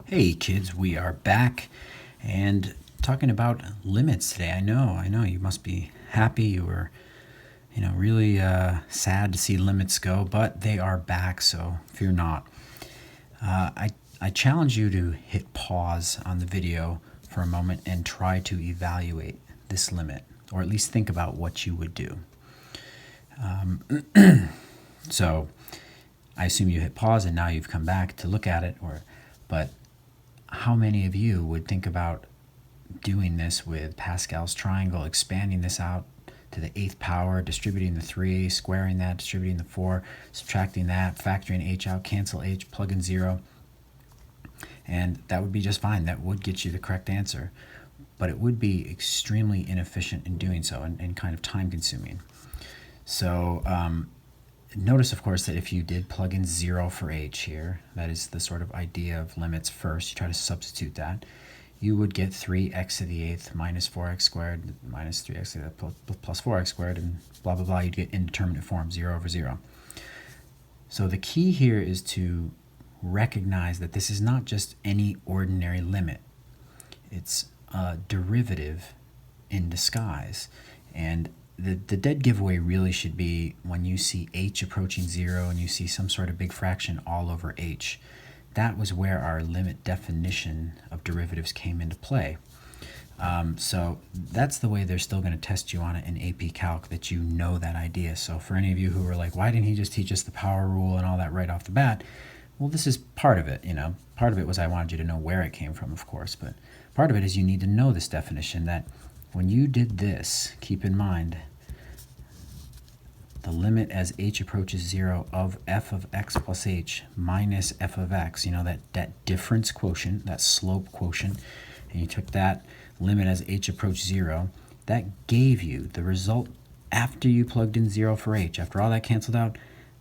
Hey kids, we are back and talking about limits today. I know, you must be happy. You were, really sad to see limits go, but they are back, so fear not. I challenge you to hit pause on the video for a moment and try to evaluate this limit, or at least think about what you would do. So I assume you hit pause and now you've come back to look at it, but how many of you would think about doing this with Pascal's triangle, expanding this out to the 8th power, distributing the 3, squaring that, distributing the 4, subtracting that, factoring h out, cancel h, plug in 0, and that would be just fine. That would get you the correct answer, but it would be extremely inefficient in doing so and kind of time consuming. So notice, of course, that if you did plug in 0 for h here, that is the sort of idea of limits first, you try to substitute that, you would get 3x to the 8th minus 4x squared minus 3x to the 8th plus 4x squared, and blah, blah, blah. You'd get indeterminate form, 0 over 0. So the key here is to recognize that this is not just any ordinary limit. It's a derivative in disguise. And the dead giveaway really should be when you see h approaching 0 and you see some sort of big fraction all over h. That was where our limit definition of derivatives came into play. So that's the way they're still going to test you on it in AP Calc, that you know that idea. So for any of you who were like, why didn't he just teach us the power rule and all that right off the bat? Well, this is part of it, Part of it was I wanted you to know where it came from, of course, but part of it is you need to know this definition, that when you did this, keep in mind the limit as h approaches 0 of f of x plus h minus f of x, that difference quotient, that slope quotient, and you took that limit as h approached 0, that gave you the result after you plugged in 0 for h. After all that canceled out,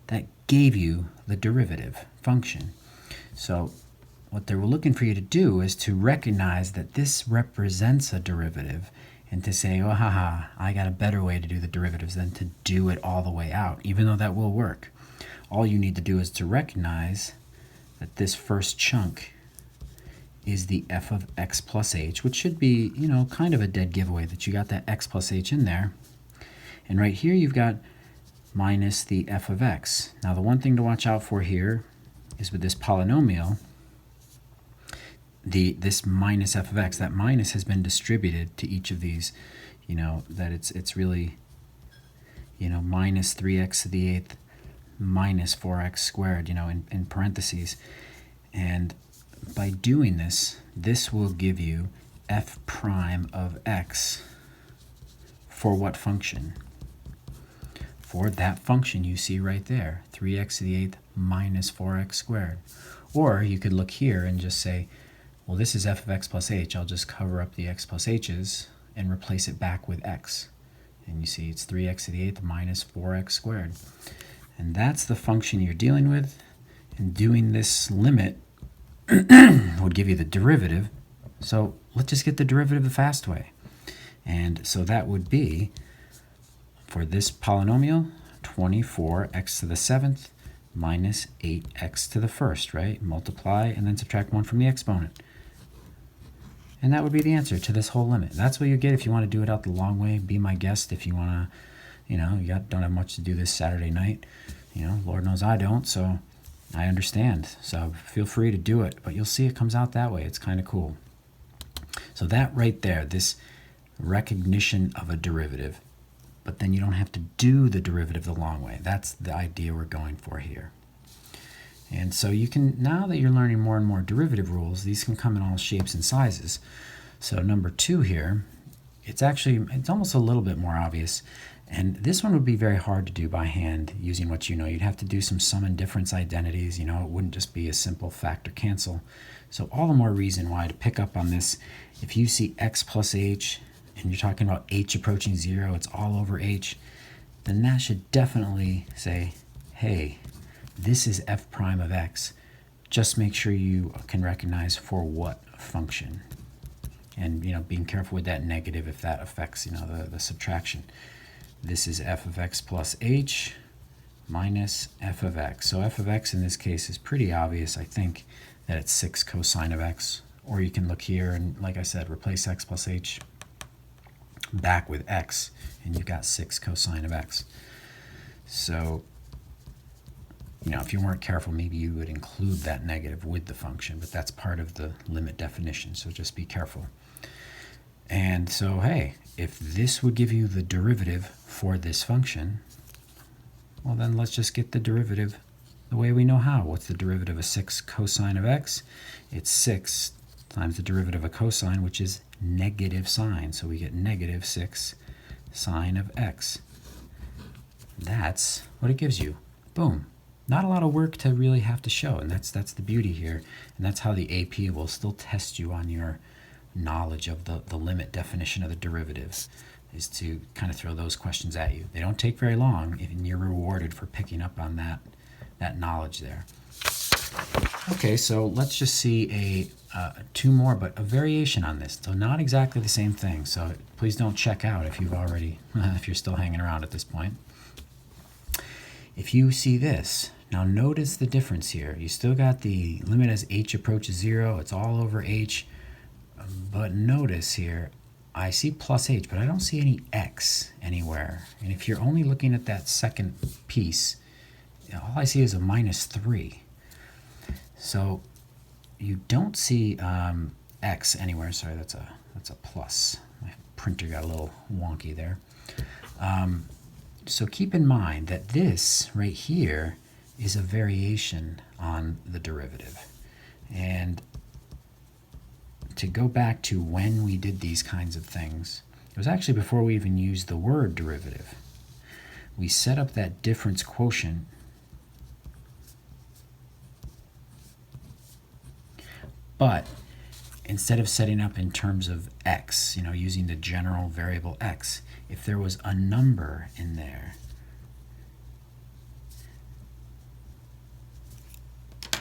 that gave you the derivative function. So what they were looking for you to do is to recognize that this represents a derivative, and to say, oh, haha, I got a better way to do the derivatives than to do it all the way out, even though that will work. All you need to do is to recognize that this first chunk is the f of x plus h, which should be, kind of a dead giveaway that you got that x plus h in there. And right here you've got minus the f of x. Now the one thing to watch out for here is with this polynomial, this minus f of x, that minus has been distributed to each of these, that it's really, minus 3x to the 8th minus 4x squared, in parentheses. And by doing this, this will give you f prime of x for what function? For that function you see right there, 3x to the 8th minus 4x squared. Or you could look here and just say, well, this is f of x plus h. I'll just cover up the x plus h's and replace it back with x. And you see it's 3x to the 8th minus 4x squared. And that's the function you're dealing with. And doing this limit would give you the derivative. So let's just get the derivative the fast way. And so that would be, for this polynomial, 24x to the 7th minus 8x to the 1st, right? Multiply and then subtract 1 from the exponent. And that would be the answer to this whole limit. That's what you get if you want to do it out the long way. Be my guest if you want to, you don't have much to do this Saturday night. Lord knows I don't, so I understand. So feel free to do it, but you'll see it comes out that way. It's kind of cool. So that right there, this recognition of a derivative, but then you don't have to do the derivative the long way. That's the idea we're going for here. And so you can, now that you're learning more and more derivative rules, these can come in all shapes and sizes. So number 2 here, it's almost a little bit more obvious. And this one would be very hard to do by hand using what you know. You'd have to do some sum and difference identities. It wouldn't just be a simple factor cancel. So all the more reason why to pick up on this. If you see x plus h, and you're talking about h approaching 0, it's all over h, then that should definitely say, hey, this is f prime of x. Just make sure you can recognize for what function. And, being careful with that negative if that affects, the subtraction. This is f of x plus h minus f of x. So f of x in this case is pretty obvious, I think. that it's 6 cosine of x. Or you can look here and, like I said, replace x plus h back with x, and you've got 6 cosine of x. So, if you weren't careful, maybe you would include that negative with the function, but that's part of the limit definition, so just be careful. And so, hey, if this would give you the derivative for this function, well, then let's just get the derivative the way we know how. What's the derivative of 6 cosine of x? It's 6 times the derivative of cosine, which is negative sine. So we get negative 6 sine of x. That's what it gives you. Boom. Not a lot of work to really have to show, and that's the beauty here. And that's how the AP will still test you on your knowledge of the limit definition of the derivatives, is to kind of throw those questions at you. They don't take very long, and you're rewarded for picking up on that knowledge there. Okay, so let's just see two more, but a variation on this. So not exactly the same thing. So please don't check out if you're still hanging around at this point. If you see this, now notice the difference here. You still got the limit as h approaches 0. It's all over h. But notice here, I see plus h, but I don't see any x anywhere. And if you're only looking at that second piece, all I see is a -3. So you don't see x anywhere. Sorry, that's a plus. My printer got a little wonky there. So keep in mind that this right here is a variation on the derivative. And to go back to when we did these kinds of things, it was actually before we even used the word derivative. We set up that difference quotient but instead of setting up in terms of x, using the general variable x, if there was a number in there,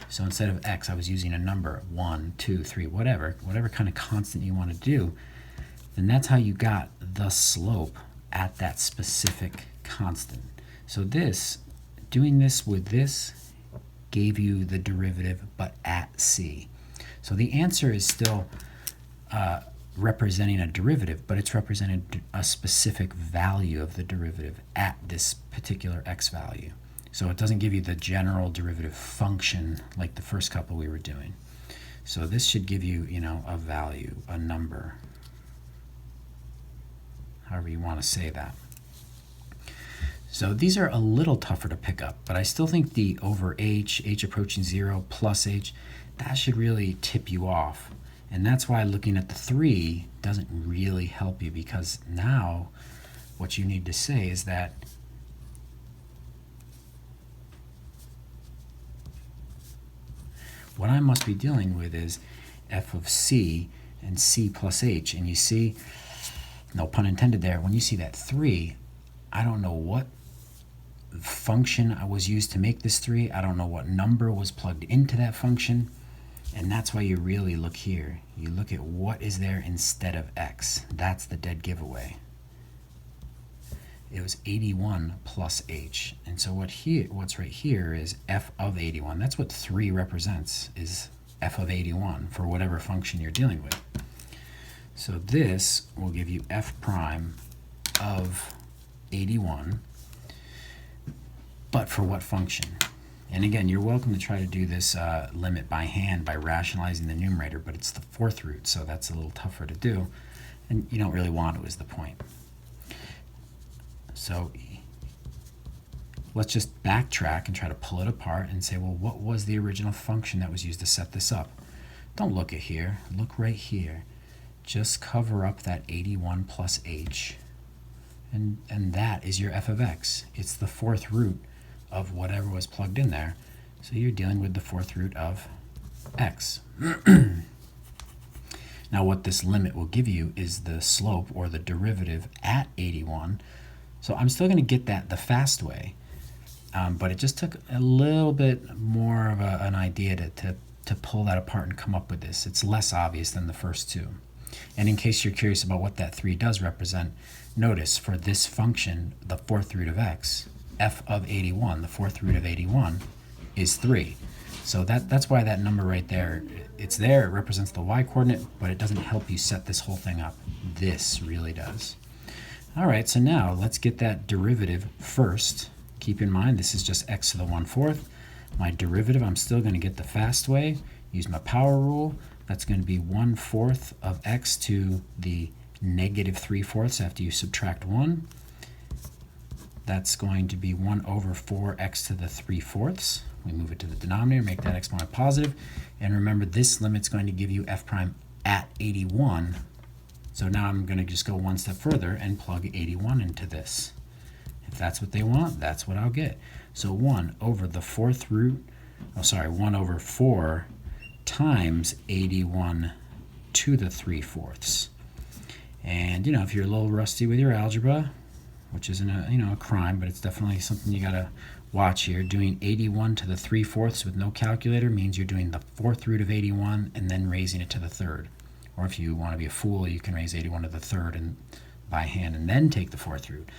so instead of x, I was using a number, 1, 2, 3, whatever kind of constant you want to do, then that's how you got the slope at that specific constant. So doing this with this gave you the derivative, but at c. So the answer is still representing a derivative, but it's representing a specific value of the derivative at this particular x value. So it doesn't give you the general derivative function like the first couple we were doing. So this should give you, a value, a number, however you want to say that. So these are a little tougher to pick up, but I still think the over h approaching 0, plus h, that should really tip you off. And that's why looking at the 3 doesn't really help you, because now what you need to say is that what I must be dealing with is f of c and c plus h. And you see, no pun intended there, when you see that 3, I don't know what function was used to make this 3. I don't know what number was plugged into that function. And that's why you really look here. You look at what is there instead of x. That's the dead giveaway. It was 81 plus h. And so what's right here is f of 81. That's what 3 represents, is f of 81 for whatever function you're dealing with. So this will give you f prime of 81, but for what function? And again, you're welcome to try to do this limit by hand by rationalizing the numerator, but it's the 4th root, so that's a little tougher to do, and you don't really want to, is the point. So let's just backtrack and try to pull it apart and say, well, what was the original function that was used to set this up? Don't look at here, look right here. Just cover up that 81 plus h, and that is your f of x. It's the 4th root of whatever was plugged in there. So you're dealing with the 4th root of x. Now what this limit will give you is the slope or the derivative at 81. So I'm still going to get that the fast way, but it just took a little bit more of an idea to pull that apart and come up with this. It's less obvious than the first two. And in case you're curious about what that 3 does represent, notice for this function, the 4th root of x, f of 81, the 4th root of 81, is 3. So that's why that number right there, it's there, it represents the y-coordinate, but it doesn't help you set this whole thing up. This really does. All right, so now let's get that derivative first. Keep in mind, this is just x to the 1/4. My derivative, I'm still going to get the fast way. Use my power rule. That's going to be 1/4 of x to the negative 3/4 after you subtract 1. That's going to be 1/4x to the 3/4. We move it to the denominator, make that exponent positive. And remember, this limit's going to give you f prime at 81. So now I'm going to just go one step further and plug 81 into this. If that's what they want, that's what I'll get. So 1/4 times 81 to the 3/4. And if you're a little rusty with your algebra, which isn't a crime, but it's definitely something you gotta watch here. Doing 81 to the 3/4 with no calculator means you're doing the 4th root of 81 and then raising it to the 3rd. Or if you want to be a fool, you can raise 81 to the 3rd and by hand and then take the 4th root.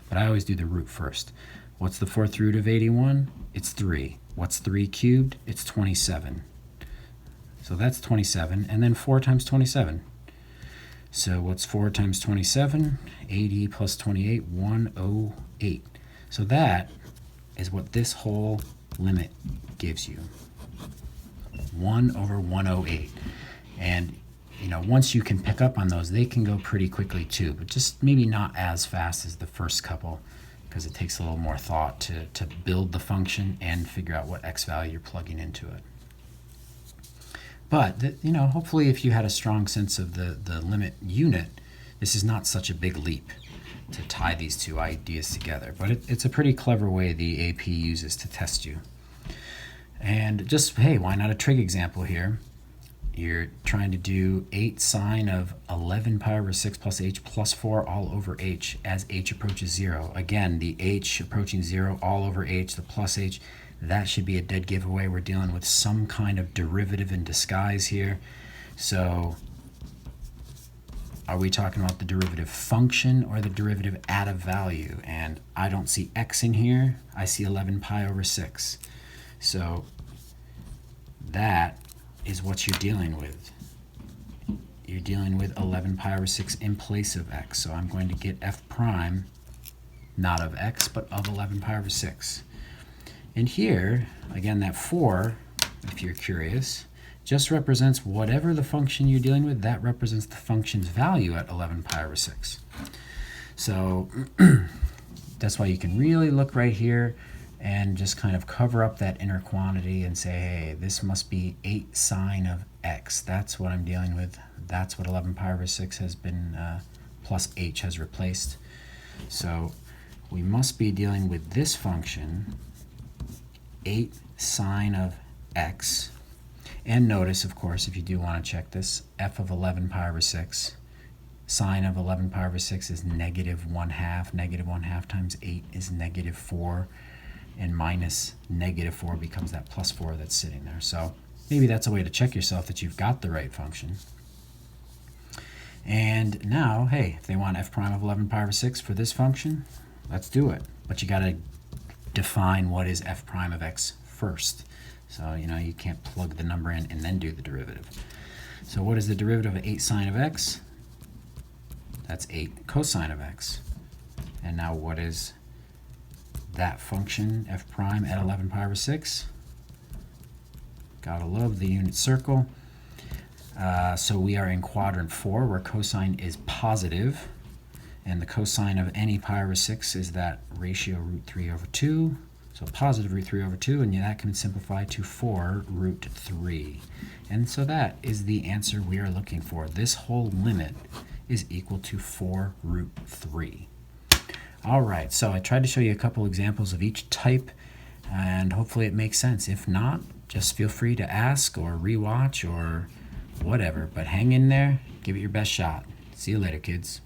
But I always do the root first. What's the 4th root of 81? It's 3. What's 3 cubed? It's 27. So that's 27, and then 4 times 27. So what's 4 times 27? 80 plus 28, 108. So that is what this whole limit gives you. 1/108. And once you can pick up on those, they can go pretty quickly too, but just maybe not as fast as the first couple, because it takes a little more thought to build the function and figure out what x value you're plugging into it. But hopefully if you had a strong sense of the limit unit, this is not such a big leap to tie these two ideas together. But it's a pretty clever way the AP uses to test you. And just, hey, why not a trig example here? You're trying to do 8 sine of 11 pi over 6 plus h plus 4 all over h as h approaches 0. Again, the h approaching 0 all over h, the plus h, that should be a dead giveaway. We're dealing with some kind of derivative in disguise here. So are we talking about the derivative function or the derivative at a value? And I don't see x in here. I see 11 pi over 6. So that is what you're dealing with. You're dealing with 11 pi over 6 in place of x. So I'm going to get f prime, not of x, but of 11 pi over 6. And here, again, that 4, if you're curious, just represents whatever the function you're dealing with, that represents the function's value at 11 pi over 6. So that's why you can really look right here and just kind of cover up that inner quantity and say, hey, this must be 8 sine of x. That's what I'm dealing with. That's what 11 pi over 6 has been, plus h has replaced. So we must be dealing with this function, 8 sine of x. And notice, of course, if you do want to check this, f of 11 pi over 6, sine of 11 pi over 6 is negative 1/2. Negative 1/2 times 8 is negative 4. And minus negative 4 becomes that plus 4 that's sitting there. So maybe that's a way to check yourself that you've got the right function. And now, hey, if they want f prime of 11 pi over 6 for this function, let's do it. But you got to define what is f prime of x first. So, you can't plug the number in and then do the derivative. So what is the derivative of 8 sine of x? That's 8 cosine of x. And now what is that function, f prime at 11 pi over 6? Gotta love the unit circle. So we are in quadrant 4 where cosine is positive, and the cosine of any pi over 6 is that ratio root 3 over 2. So positive root 3 over 2, and that can simplify to 4 root 3. And so that is the answer we are looking for. This whole limit is equal to 4 root 3. All right, so I tried to show you a couple examples of each type, and hopefully it makes sense. If not, just feel free to ask or rewatch or whatever. But hang in there, give it your best shot. See you later, kids.